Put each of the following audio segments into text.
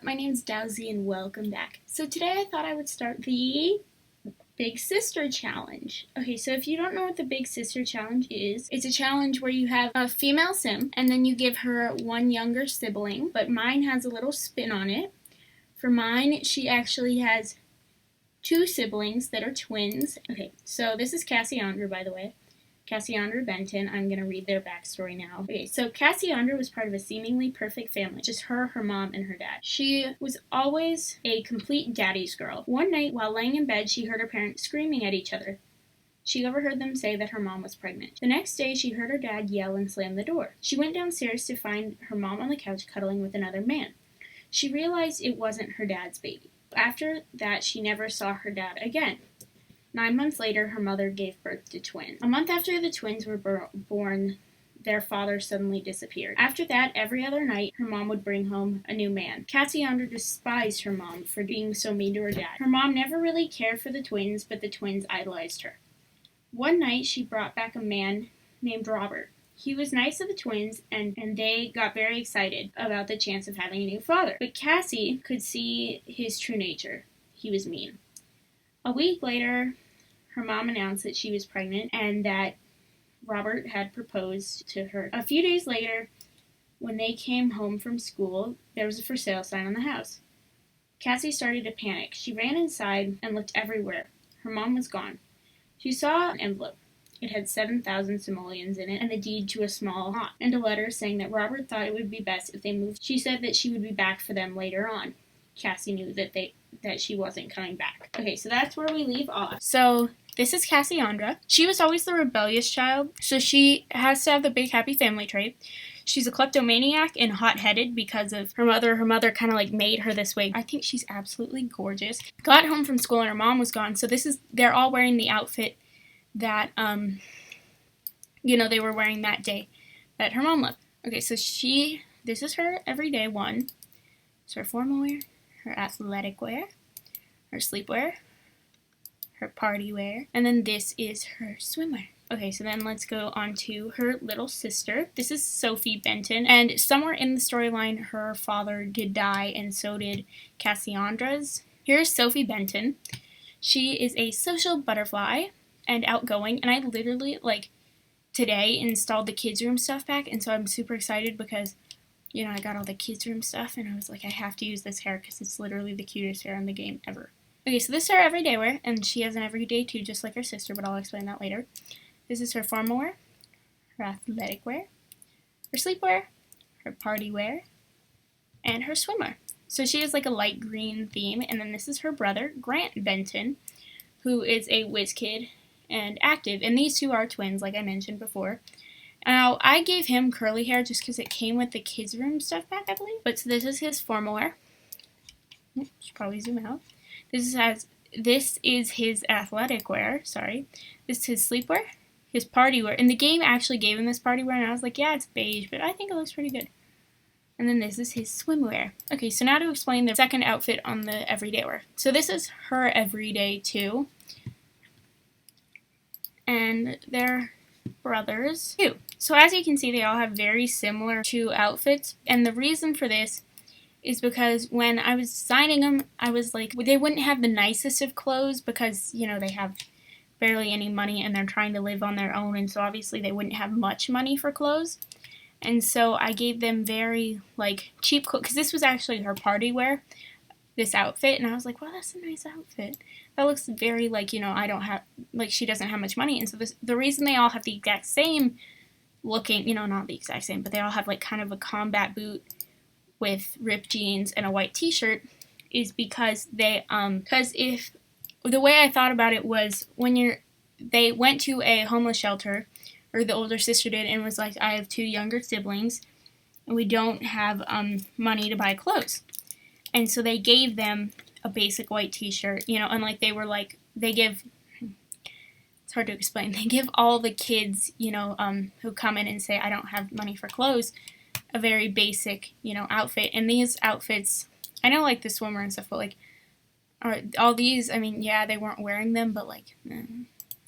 My name's Dowsy and welcome back. So today I thought I would start the Big Sister Challenge. Okay, so if you don't know what the Big Sister Challenge is, it's a challenge where you have a female sim and then you give her one younger sibling, but mine has a little spin on it. For mine, she actually has two siblings that are twins. Okay, so this is Cassandra, by the way. Cassandra Benton. I'm going to read their backstory now. Okay, so Cassandra was part of a seemingly perfect family. Just her mom, and her dad. She was always a complete daddy's girl. One night, while laying in bed, she heard her parents screaming at each other. She overheard them say that her mom was pregnant. The next day, she heard her dad yell and slam the door. She went downstairs to find her mom on the couch cuddling with another man. She realized it wasn't her dad's baby. After that, she never saw her dad again. 9 months later, her mother gave birth to twins. A month after the twins were born, their father suddenly disappeared. After that, every other night, her mom would bring home a new man. Cassandra despised her mom for being so mean to her dad. Her mom never really cared for the twins, but the twins idolized her. One night, she brought back a man named Robert. He was nice to the twins, and they got very excited about the chance of having a new father. But Cassie could see his true nature. He was mean. A week later, her mom announced that she was pregnant and that Robert had proposed to her. A few days later, when they came home from school, there was a for sale sign on the house. Cassie started to panic. She ran inside and looked everywhere. Her mom was gone. She saw an envelope. It had 7,000 simoleons in it and the deed to a small lot, and a letter saying that Robert thought it would be best if they moved. She said that she would be back for them later on. Cassie knew that she wasn't coming back. Okay, so that's where we leave off. So this is Cassandra. She was always the rebellious child, so she has to have the big happy family trait. She's a kleptomaniac and hot-headed because of her mother. Her mother kind of like made her this way. I think she's absolutely gorgeous. Got home from school and her mom was gone, so they're all wearing the outfit that they were wearing that day that her mom left. Okay, so this is her everyday one. It's her formal wear, her athletic wear, her sleepwear, her party wear, and then this is her swimwear. Okay, so then let's go on to her little sister. This is Sophie Benton, and somewhere in the storyline, her father did die, and so did Cassandra's. Here's Sophie Benton. She is a social butterfly and outgoing, and I literally, today installed the kids' room stuff back, and so I'm super excited because I got all the kids' room stuff, and I was like, I have to use this hair because it's literally the cutest hair in the game ever. Okay, so this is her everyday wear, and she has an everyday too, just like her sister, but I'll explain that later. This is her formal wear, her athletic wear, her sleepwear, her party wear, and her swimwear. So she has like a light green theme, and then this is her brother, Grant Benton, who is a whiz kid and active, and these two are twins, like I mentioned before. Now, I gave him curly hair just because it came with the kids' room stuff back, I believe. But so this is his formal wear. Should probably zoom out. This is his athletic wear. Sorry. This is his sleepwear, his party wear. And the game actually gave him this party wear, and I was like, yeah, it's beige, but I think it looks pretty good. And then this is his swimwear. Okay, so now to explain the second outfit on the everyday wear. So this is her everyday too. And they're brothers too. So as you can see, they all have very similar two outfits, and the reason for this is because when I was designing them, I was like, they wouldn't have the nicest of clothes because, they have barely any money and they're trying to live on their own, and so obviously they wouldn't have much money for clothes. And so I gave them very, cheap clothes, because this was actually her party wear, this outfit, and I was like, wow, that's a nice outfit. That looks very, I don't have, she doesn't have much money, and so the reason they all have the exact same looking, not the exact same, but they all have, kind of a combat boot with ripped jeans and a white t-shirt is because if the way I thought about it was they went to a homeless shelter, or the older sister did, and was like, I have two younger siblings and we don't have money to buy clothes, and so they gave them a basic white t-shirt, and they give, it's hard to explain, they give all the kids who come in and say I don't have money for clothes a very basic, outfit. And these outfits, I know, the swimmer and stuff, but, all these, yeah, they weren't wearing them, but, I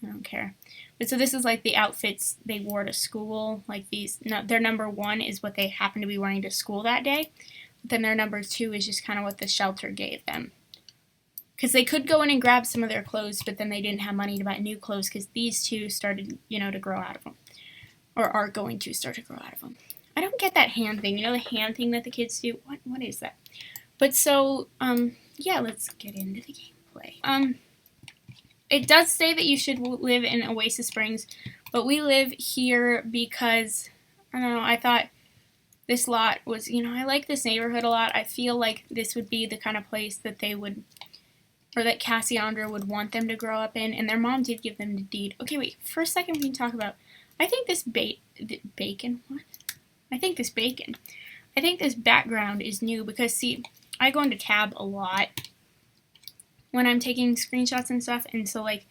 don't care. But so this is, the outfits they wore to school, these, no, their number one is what they happen to be wearing to school that day. then their number 2 is just kind of what the shelter gave them. Because they could go in and grab some of their clothes, but then they didn't have money to buy new clothes because these 2 started, to grow out of them. Or are going to start to grow out of them. I don't get that hand thing. The hand thing that the kids do? What is that? But so, yeah, let's get into the gameplay. It does say that you should live in Oasis Springs, but we live here because, I don't know, I thought this lot was, I like this neighborhood a lot. I feel like this would be the kind of place that they would, or that Cassandra would want them to grow up in, and their mom did give them the deed. Okay, wait, for a second we can talk about, I think this bacon, what? I think this background is new because, see, I go into tab a lot when I'm taking screenshots and stuff, and so, like,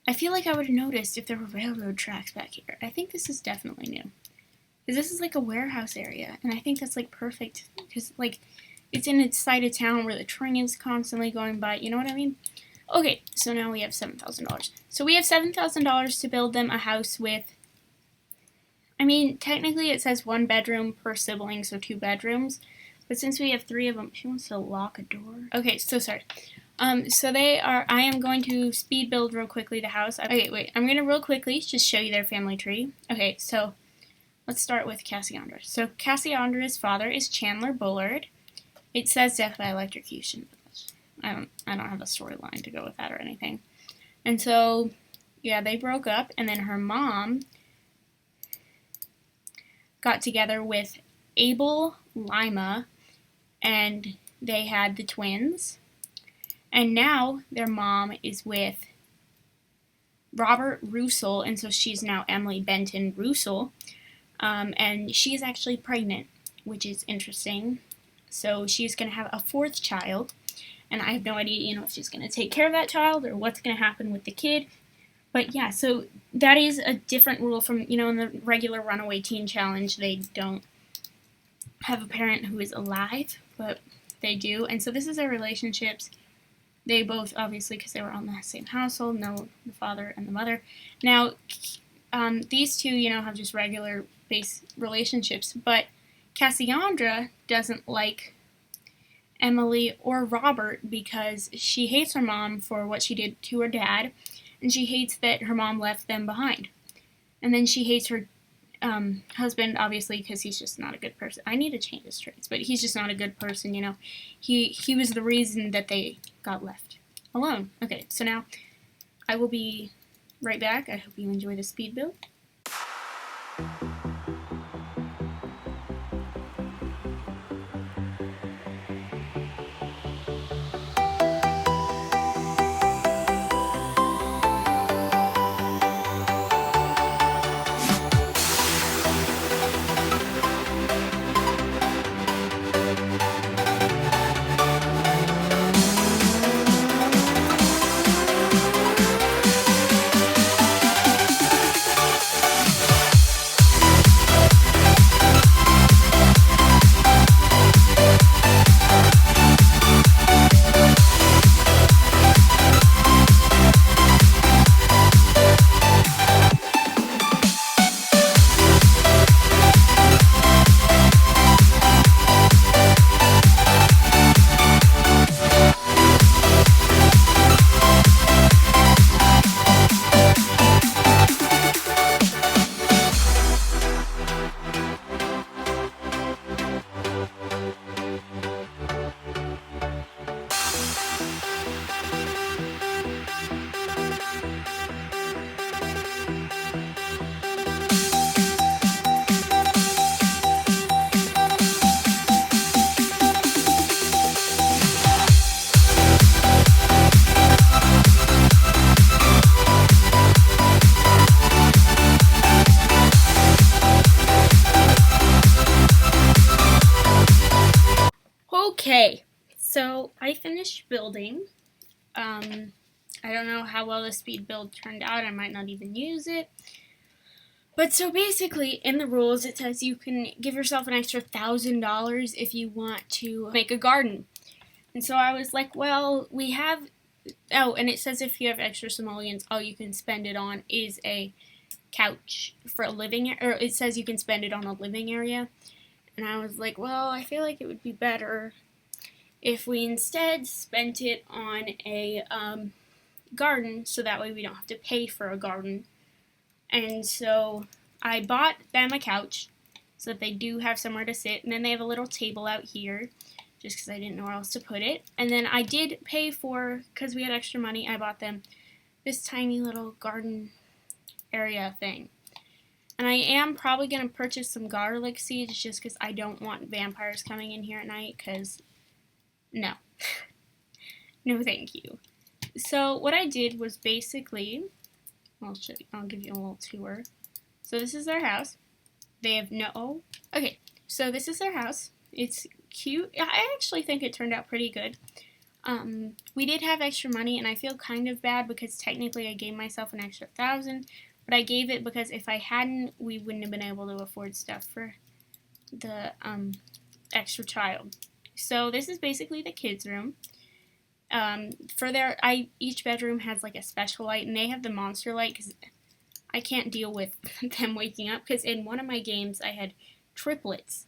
I feel like I would have noticed if there were railroad tracks back here. I think this is definitely new. Because this is, like, a warehouse area, and I think that's, like, perfect, because, like, it's in a side of town where the train is constantly going by, you know what I mean? Okay, so now we have $7,000. So we have $7,000 to build them a house with, I mean, technically it says 1 bedroom per sibling, so 2 bedrooms. But since we have 3 of them, she wants to lock a door. Okay, so sorry. So I am going to speed build real quickly the house. Okay, wait, I'm going to real quickly just show you their family tree. Okay, so let's start with Cassandra. So Cassandra's father is Chandler Bullard. It says death by electrocution. I don't have a storyline to go with that or anything. And so, yeah, they broke up, and then her mom got together with Abel Lima, and they had the twins. And now their mom is with Robert Russell, and so she's now Emily Benton Russell, and she's actually pregnant, which is interesting. So she's going to have a 4th child, and I have no idea, if she's going to take care of that child or what's going to happen with the kid. But yeah, so that is a different rule from, in the regular Runaway Teen Challenge, they don't have a parent who is alive, but they do. And so this is their relationships. They both, obviously, because they were on the same household, know the father and the mother. Now, these 2, have just regular base relationships, but Cassandra doesn't like Emily or Robert because she hates her mom for what she did to her dad, and she hates that her mom left them behind. And then she hates her husband, obviously, because he's just not a good person. I need to change his traits, but he's just not a good person, He was the reason that they got left alone. Okay, so now I will be right back. I hope you enjoy the speed build. Okay, so I finished building. I don't know how well the speed build turned out. I might not even use it. But so basically, in the rules, it says you can give yourself an extra $1,000 if you want to make a garden. And so I was like, well, we have... Oh, and it says if you have extra simoleons, all you can spend it on is a couch for a living... Or it says you can spend it on a living area. And I was like, well, I feel like it would be better if we instead spent it on a garden, so that way we don't have to pay for a garden. And so I bought them a couch so that they do have somewhere to sit, and then they have a little table out here just because I didn't know where else to put it. And then I did pay for, because we had extra money, I bought them this tiny little garden area thing. And I am probably going to purchase some garlic seeds just because I don't want vampires coming in here at night, because no. No thank you. So what I did was basically, I'll give you a little tour. So this is their house. They have okay, so this is their house. It's cute. I actually think it turned out pretty good. We did have extra money, and I feel kind of bad because technically I gave myself an extra $1,000, but I gave it because if I hadn't, we wouldn't have been able to afford stuff for the extra child. So this is basically the kids' room. Each bedroom has like a special light, and they have the monster light because I can't deal with them waking up. Because in one of my games, I had triplets,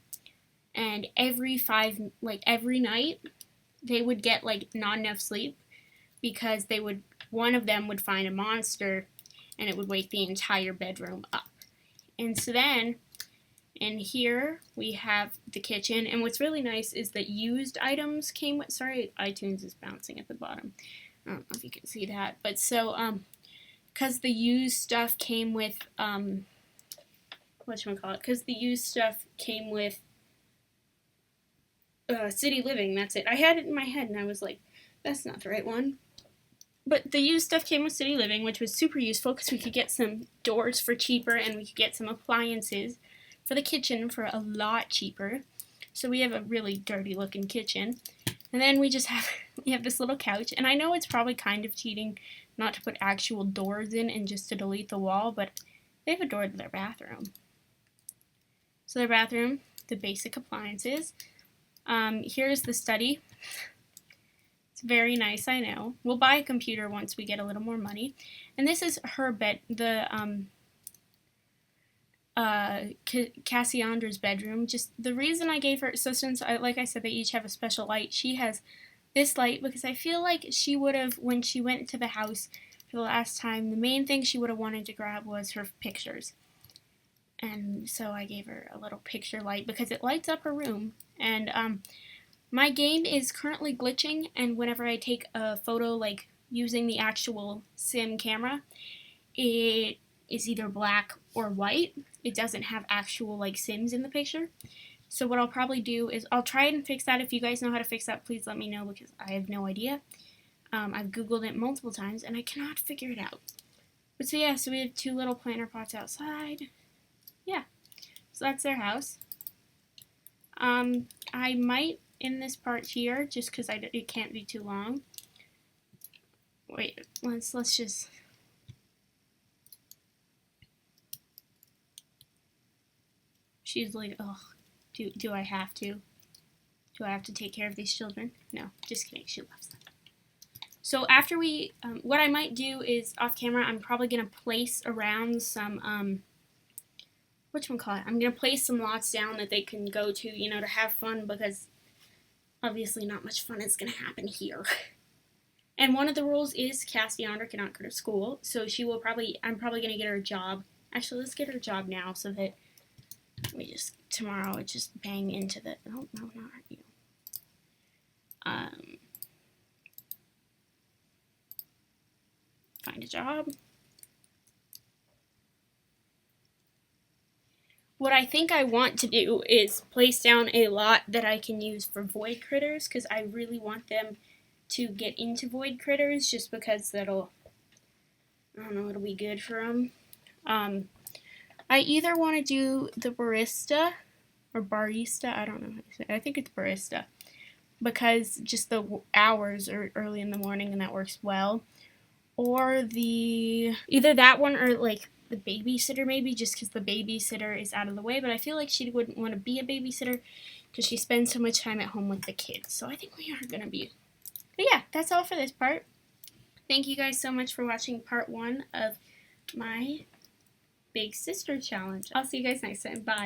and every night, they would get like not enough sleep because one of them would find a monster, and it would wake the entire bedroom up. And so then, in here, we have the kitchen, and what's really nice is that used items came with, sorry, iTunes is bouncing at the bottom. I don't know if you can see that, but so, because the used stuff came with, because the used stuff came with City Living, that's it. I had it in my head, and I was like, that's not the right one. But the used stuff came with City Living, which was super useful because we could get some doors for cheaper, and we could get some appliances for the kitchen for a lot cheaper. So we have a really dirty looking kitchen. And then we have this little couch. And I know it's probably kind of cheating not to put actual doors in and just to delete the wall, but they have a door to their bathroom. So their bathroom, the basic appliances. Here's the study. It's very nice, I know. We'll buy a computer once we get a little more money. And this is her bed, Cassandra's bedroom. Just the reason I gave her, so since, like I said, they each have a special light, she has this light because I feel like she would have, when she went to the house for the last time, the main thing she would have wanted to grab was her pictures. And so I gave her a little picture light because it lights up her room. And my game is currently glitching, and whenever I take a photo, like using the actual sim camera, it is either black or white. It doesn't have actual like sims in the picture. So what I'll probably do is I'll try and fix that. If you guys know how to fix that, please let me know because I have no idea. I've Googled it multiple times and I cannot figure it out. But so yeah, so we have 2 little planter pots outside. Yeah, so that's their house. I might end this part here just because it can't be too long. Wait, let's just. She's like, oh, do I have to? Do I have to take care of these children? No, just kidding. She loves them. So after what I might do is off camera, I'm probably gonna place around some I'm gonna place some lots down that they can go to, to have fun because obviously not much fun is gonna happen here. And one of the rules is Cassandra cannot go to school, so I'm probably gonna get her a job. Actually, let's get her a job now so that tomorrow it's just bang into the, oh, no, not you. Find a job. What I think I want to do is place down a lot that I can use for void critters because I really want them to get into void critters just because it'll be good for them. I either want to do the barista or barista, I don't know how to say it. I think it's barista because just the hours are early in the morning and that works well. Or either that one or like the babysitter maybe just because the babysitter is out of the way, but I feel like she wouldn't want to be a babysitter because she spends so much time at home with the kids. So I think we are going to be. But yeah, that's all for this part. Thank you guys so much for watching part 1 of my Big Sister Challenge. I'll see you guys next time. Bye.